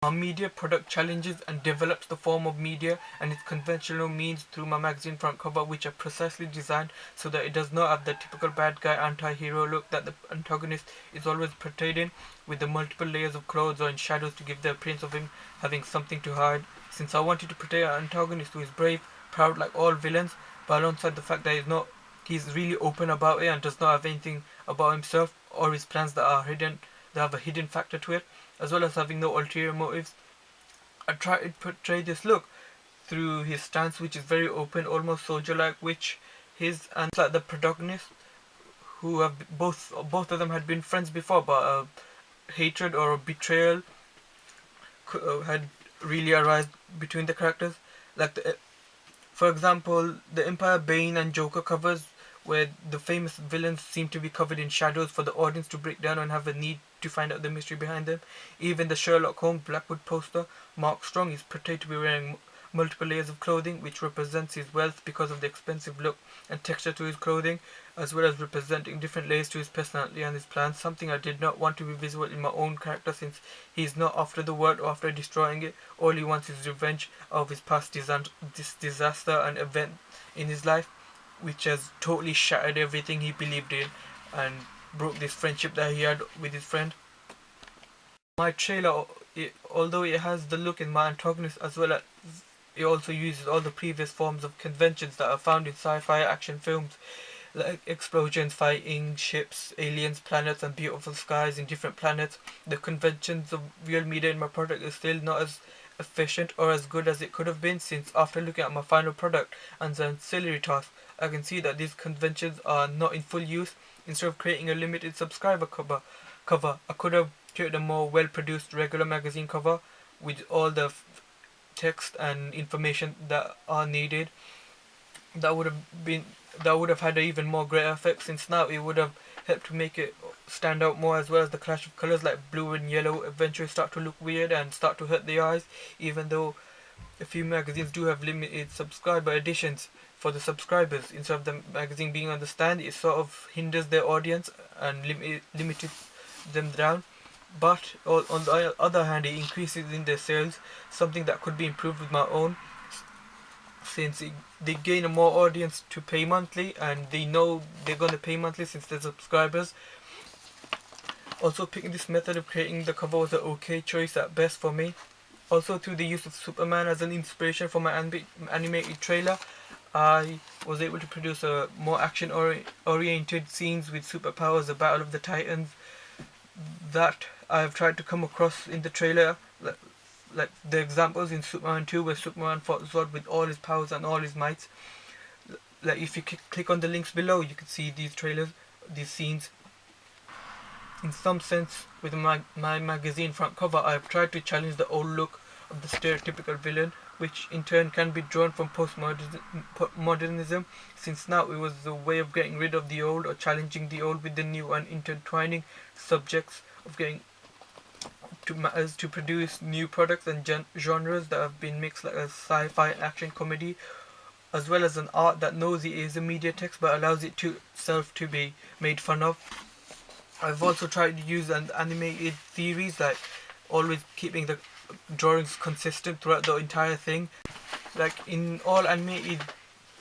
Our media product challenges and develops the form of media and its conventional means through my magazine front cover, which are precisely designed so that it does not have the typical bad guy anti-hero look that the antagonist is always portrayed in, with the multiple layers of clothes or in shadows to give the appearance of him having something to hide. Since I wanted to portray an antagonist who is brave, proud like all villains, but alongside the fact that he's really open about it and does not have anything about himself or his plans that are hidden, that have a hidden factor to it, as well as having no ulterior motives. I try to portray this look through his stance, which is very open, almost soldier-like, which his and like the protagonist, who have both of them had been friends before, but hatred or betrayal had really arisen between the characters. Like for example, the Empire, Bane, and Joker covers, where the famous villains seem to be covered in shadows for the audience to break down and have a need to find out the mystery behind them. Even the Sherlock Holmes Blackwood poster, Mark Strong is portrayed to be wearing multiple layers of clothing, which represents his wealth because of the expensive look and texture to his clothing, as well as representing different layers to his personality and his plans, something I did not want to be visible in my own character, since he is not after the world or after destroying it. All he wants is revenge of his past disaster and event in his life, which has totally shattered everything he believed in and broke this friendship that he had with his friend. My trailer, although it has the look in my antagonist, as well as it also uses all the previous forms of conventions that are found in sci-fi action films, like explosions, fighting, ships, aliens, planets, and beautiful skies in different planets. The conventions of real media in my product is still not as efficient or as good as it could have been, since after looking at my final product and the ancillary tasks, I can see that these conventions are not in full use. Instead of creating a limited subscriber cover, I could have created a more well-produced regular magazine cover with all the text and information that are needed. That would have been that would have had an even more greater effect, since now it would have helped to make it stand out more, as well as the clash of colors like blue and yellow eventually start to look weird and start to hurt the eyes, even though a few magazines do have limited subscriber editions for the subscribers. Instead of the magazine being on the stand, it sort of hinders their audience and limited them down. But on the other hand, it increases in their sales, something that could be improved with my own, since they gain a more audience to pay monthly, and they know they're going to pay monthly since they're subscribers. Also, picking this method of creating the cover was an okay choice at best for me. Also, through the use of Superman as an inspiration for my animated trailer, I was able to produce a more action-oriented scenes with superpowers, the Battle of the Titans, that I've tried to come across in the trailer. Like the examples in Superman 2, where Superman fought Zod with all his powers and all his mights. Like if you click on the links below, you can see these trailers, these scenes. In some sense, with my magazine front cover, I have tried to challenge the old look of the stereotypical villain, which in turn can be drawn from postmodernism, since now it was a way of getting rid of the old or challenging the old with the new and intertwining subjects of getting to produce new products and genres that have been mixed, like a sci-fi action comedy, as well as an art that knows it is a media text but allows it to itself to be made fun of. I've also tried to use an animated series, like always keeping the drawings consistent throughout the entire thing. Like in all animated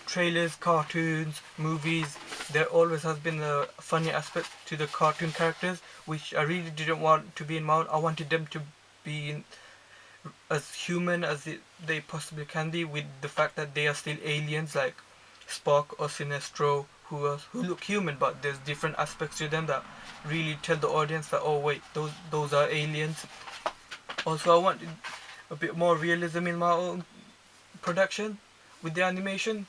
trailers, cartoons, movies, there always has been a funny aspect to the cartoon characters, which I really didn't want to be in my own. I wanted them to be as human as they possibly can be, with the fact that they are still aliens like Spock or Sinestro, who look human, but there's different aspects to them that really tell the audience that, oh wait, those are aliens. Also, I wanted a bit more realism in my own production with the animation.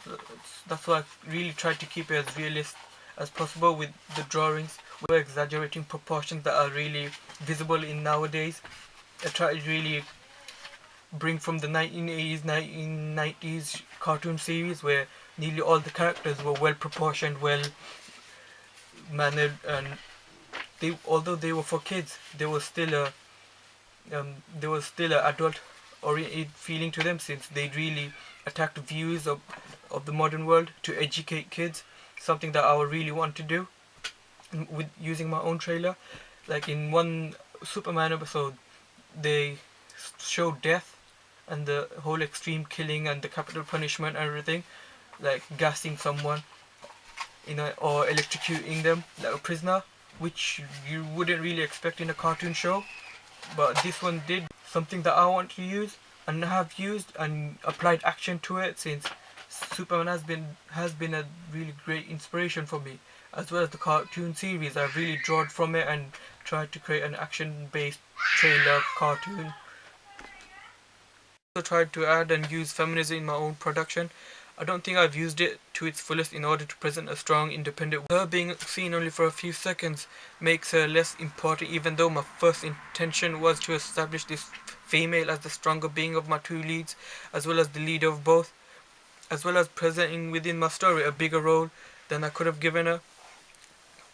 That's why I really tried to keep it as realist as possible with the drawings. We're exaggerating proportions that are really visible in nowadays. I tried to really bring from the 1980s, 1990s cartoon series, where nearly all the characters were well proportioned, well mannered, and although they were for kids, there was still a adult oriented feeling to them, since they really attacked views of the modern world to educate kids, something that I would really want to do with using my own trailer. Like in one Superman episode, they show death and the whole extreme killing and the capital punishment and everything, like gassing someone, or electrocuting them like a prisoner, which you wouldn't really expect in a cartoon show. But this one did something that I want to use and have used and applied action to it, since Superman has been a really great inspiration for me, as well as the cartoon series. I've really drawn from it and tried to create an action-based trailer cartoon. I also tried to add and use feminism in my own production. I don't think I've used it to its fullest in order to present a strong, independent. Her being seen only for a few seconds makes her less important, even though my first intention was to establish this female as the stronger being of my two leads, as well as the leader of both, as well as presenting within my story a bigger role than I could have given her,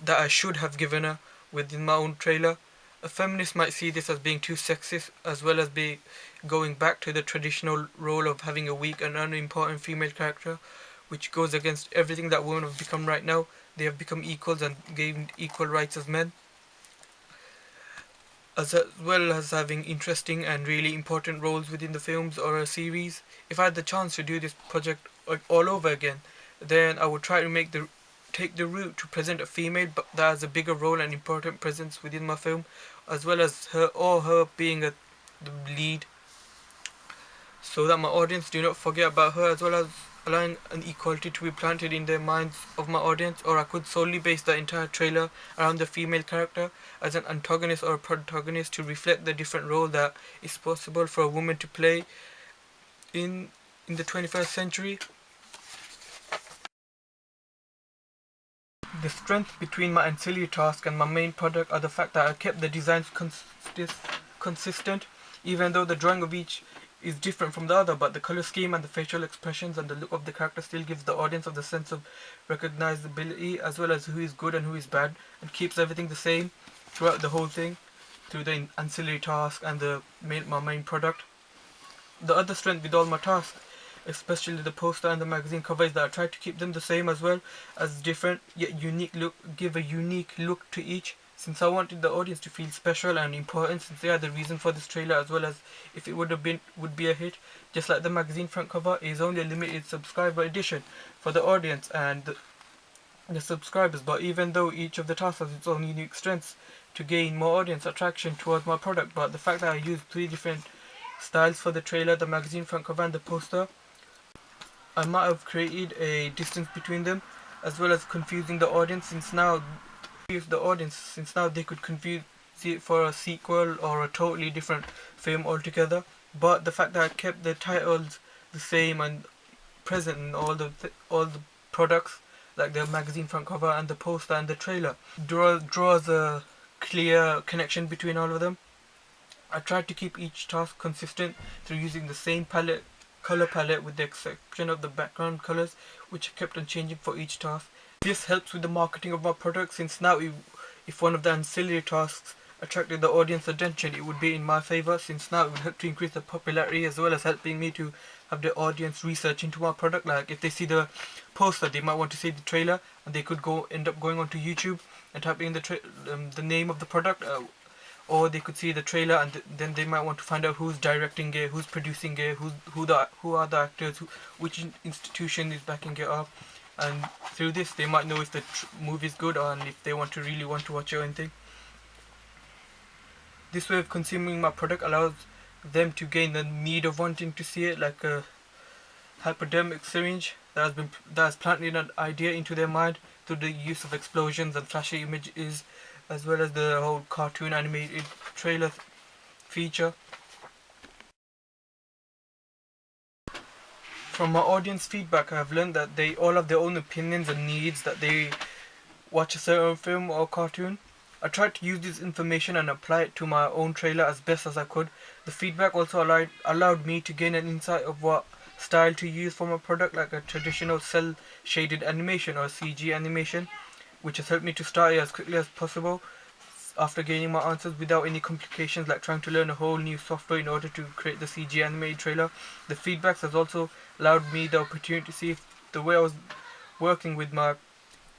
that I should have given her within my own trailer. A feminist might see this as being too sexist, as well as be going back to the traditional role of having a weak and unimportant female character, which goes against everything that women have become right now. They have become equals and gained equal rights as men, as well as having interesting and really important roles within the films or a series. If I had the chance to do this project all over again, then I would try to take the route to present a female but that has a bigger role and important presence within my film, as well as her being the lead, so that my audience do not forget about her, as well as allowing an equality to be planted in the minds of my audience. Or I could solely base the entire trailer around the female character as an antagonist or a protagonist to reflect the different role that is possible for a woman to play in the 21st century. The strength between my ancillary task and my main product are the fact that I kept the designs consistent, even though the drawing of each is different from the other, but the color scheme and the facial expressions and the look of the character still gives the audience of the sense of recognizability, as well as who is good and who is bad, and keeps everything the same throughout the whole thing, through the ancillary task and my main product. The other strength with all my tasks, especially the poster and the magazine cover, is that I try to keep them the same, as well as different yet unique look, give a unique look to each, since I wanted the audience to feel special and important, since they are the reason for this trailer, as well as if it would be a hit. Just like the magazine front cover is only a limited subscriber edition for the audience and the subscribers, but even though each of the tasks has its own unique strengths to gain more audience attraction towards my product, but the fact that I used 3 different styles for the trailer, the magazine front cover and the poster, I might have created a distance between them, as well as confusing the audience, since now they could see it for a sequel or a totally different film altogether. But the fact that I kept the titles the same and present in all the products, like the magazine front cover and the poster and the trailer, draws a clear connection between all of them. I tried to keep each task consistent through using the same color palette, with the exception of the background colors, which I kept on changing for each task. This helps with the marketing of my product, since now if one of the ancillary tasks attracted the audience attention, it would be in my favor, since now it would help to increase the popularity, as well as helping me to have the audience research into my product. Like if they see the poster, they might want to see the trailer, and they could end up going onto YouTube and typing in the name of the product, or they could see the trailer and then they might want to find out who's directing it, who's producing it, who are the actors, which institution is backing it up, and through this they might know if the movie is good, and if they really want to watch it or anything. This way of consuming my product allows them to gain the need of wanting to see it, like a hypodermic syringe that has planted an idea into their mind through the use of explosions and flashy images, as well as the whole cartoon animated trailer feature. From my audience feedback, I have learned that they all have their own opinions and needs that they watch a certain film or cartoon. I tried to use this information and apply it to my own trailer as best as I could. The feedback also allowed me to gain an insight of what style to use for my product, like a traditional cel shaded animation or CG animation, which has helped me to start it as quickly as possible after gaining my answers without any complications, like trying to learn a whole new software in order to create the CG animated trailer. The feedbacks has also allowed me the opportunity to see if the way I was working with my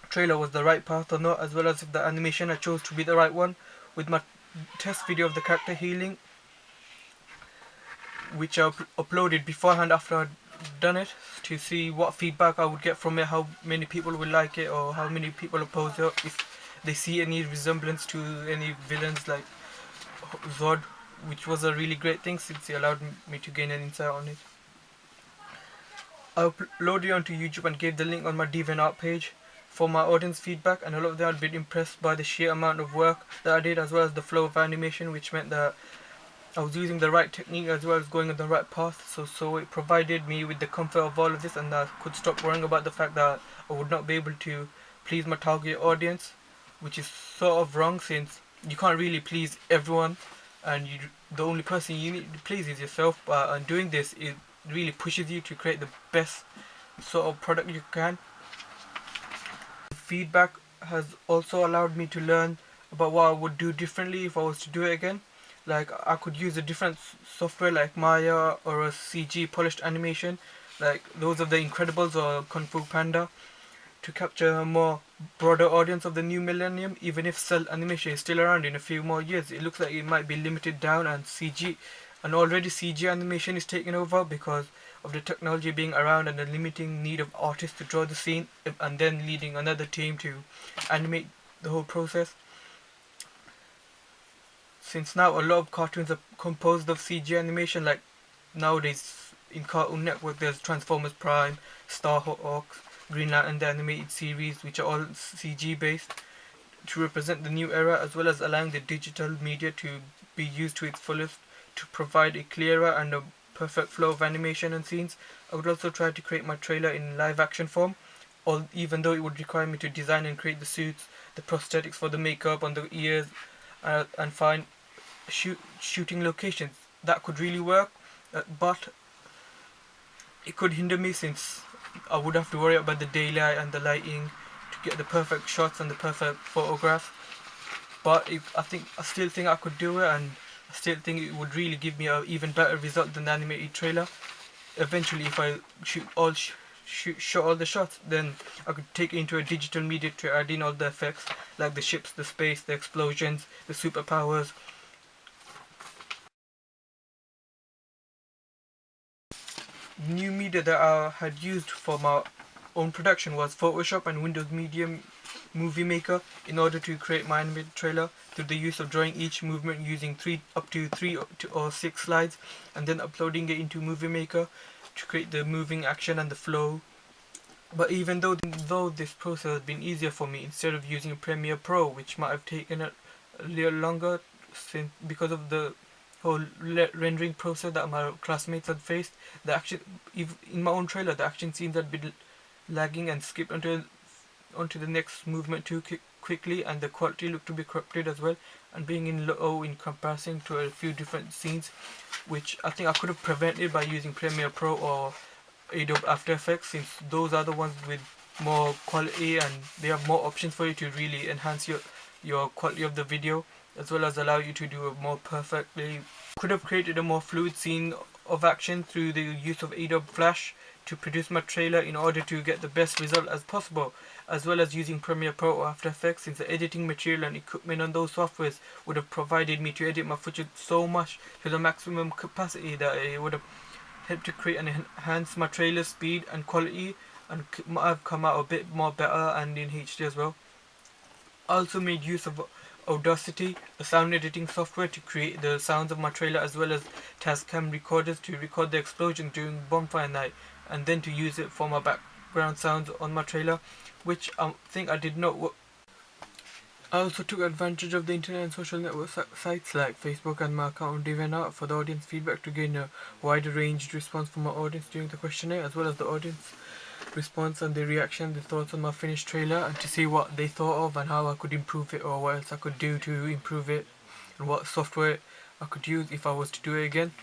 trailer was the right path or not, as well as if the animation I chose to be the right one. With my test video of the character healing, which I uploaded beforehand after I'd done it, to see what feedback I would get from it, how many people would like it or how many people oppose it, if they see any resemblance to any villains like Zod, which was a really great thing since it allowed me to gain an insight on it. I uploaded it onto YouTube and gave the link on my DeviantArt page for my audience feedback, and a lot of them had been impressed by the sheer amount of work that I did, as well as the flow of animation, which meant that I was using the right technique as well as going on the right path. So it provided me with the comfort of all of this, and I could stop worrying about the fact that I would not be able to please my target audience, which is sort of wrong since you can't really please everyone, and the only person you need to please is yourself. And doing this, it really pushes you to create the best sort of product you can. Feedback has also allowed me to learn about what I would do differently if I was to do it again. Like, I could use a different software like Maya or a CG polished animation like those of The Incredibles or Kung Fu Panda to capture a more broader audience of the new millennium. Even if cell animation is still around in a few more years, it looks like it might be limited down, and already CG animation is taking over because of the technology being around and the limiting need of artists to draw the scene and then leading another team to animate the whole process. Since now a lot of cartoons are composed of CG animation, like nowadays in Cartoon Network there's Transformers Prime, Starhawk, Green Lantern, the animated series, which are all CG based to represent the new era, as well as allowing the digital media to be used to its fullest to provide a clearer and a perfect flow of animation and scenes. I would also try to create my trailer in live action form, even though it would require me to design and create the suits, the prosthetics for the makeup on the ears, and find shooting locations. That could really work, but it could hinder me since I would have to worry about the daylight and the lighting to get the perfect shots and the perfect photographs. But I still think I could do it, and I still think it would really give me an even better result than the animated trailer. Eventually, if I shot all the shots, then I could take it into a digital media to add in all the effects, like the ships, the space, the explosions, the superpowers. New media that I had used for my own production was Photoshop and Windows Media Movie Maker in order to create my animated trailer through the use of drawing each movement using up to 3 or 6 slides and then uploading it into Movie Maker to create the moving action and the flow. But even though this process has been easier for me instead of using Premiere Pro, which might have taken a little longer because of the whole rendering process that my classmates had faced, in my own trailer, the action scenes had been lagging and skipped onto the next movement too quickly, and the quality looked to be corrupted as well, and being in low in comparison to a few different scenes, which I think I could have prevented by using Premiere Pro or Adobe After Effects, since those are the ones with more quality and they have more options for you to really enhance your quality of the video, as well as allow you to do a more perfectly. Could have created a more fluid scene of action through the use of Adobe Flash to produce my trailer in order to get the best result as possible, as well as using Premiere Pro or After Effects, since the editing material and equipment on those softwares would have provided me to edit my footage so much to the maximum capacity that it would have helped to create and enhance my trailer speed and quality, and might have come out a bit more better and in HD as well. I also made use of Audacity, a sound editing software, to create the sounds of my trailer, as well as Tascam recorders to record the explosion during bonfire night, and then to use it for my background sounds on my trailer, which I think I did not. I also took advantage of the internet and social network sites like Facebook and my account on DeviantArt for the audience feedback to gain a wider ranged response from my audience during the questionnaire, as well as the audience response and their reaction, their thoughts on my finished trailer, and to see what they thought of and how I could improve it, or what else I could do to improve it, and what software I could use if I was to do it again.